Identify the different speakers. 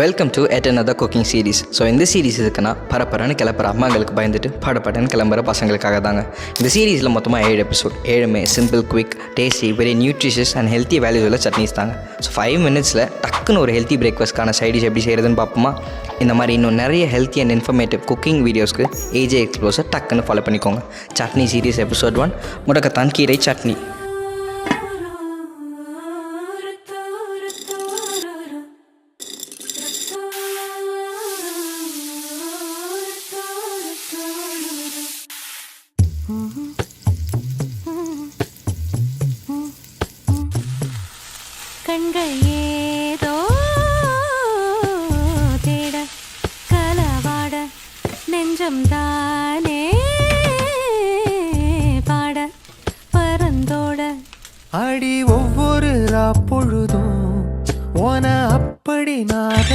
Speaker 1: Welcome to எட் another cooking series. So இந்த series இருக்குன்னா பரப்பரன்னு கிளம்புற அம்மாங்களுக்கு பயந்துட்டு படப்படன்னு கிளம்புற பசங்களுக்காக தாங்க. இந்த சீரீஸில் மொத்தமாக 7 எபிசோட். 7மே simple, quick, tasty, very nutritious and healthy values உள்ள சட்னிஸ் தாங்க. ஸோ 5 மினிட்ஸில் டக்குன்னு ஒரு ஹெல்த்தி பிரேக்ஃபாஸ்ட்கான சைடிஷ் எப்படி செய்கிறதுன்னு பார்ப்போமா? இந்த மாதிரி இன்னும் நிறைய ஹெல்த்தி அண்ட் இன்ஃபர்மேட்டிவ் குக்கிங் வீடியோஸ்க்கு ஏஜே எக்ஸ்ப்ளோஸை டக்குன்னு ஃபாலோ பண்ணிக்கோங்க. சட்னி சீரீஸ் எபிசோட் 1 முடக்கத்தான் கீரை சட்னி.
Speaker 2: கண்கள் ஏதோ தேட கலவாட நெஞ்சம் தானே பாட பரந்தோட
Speaker 3: அடி ஒவ்வொரு பொழுதும் ஓன அப்படி நான்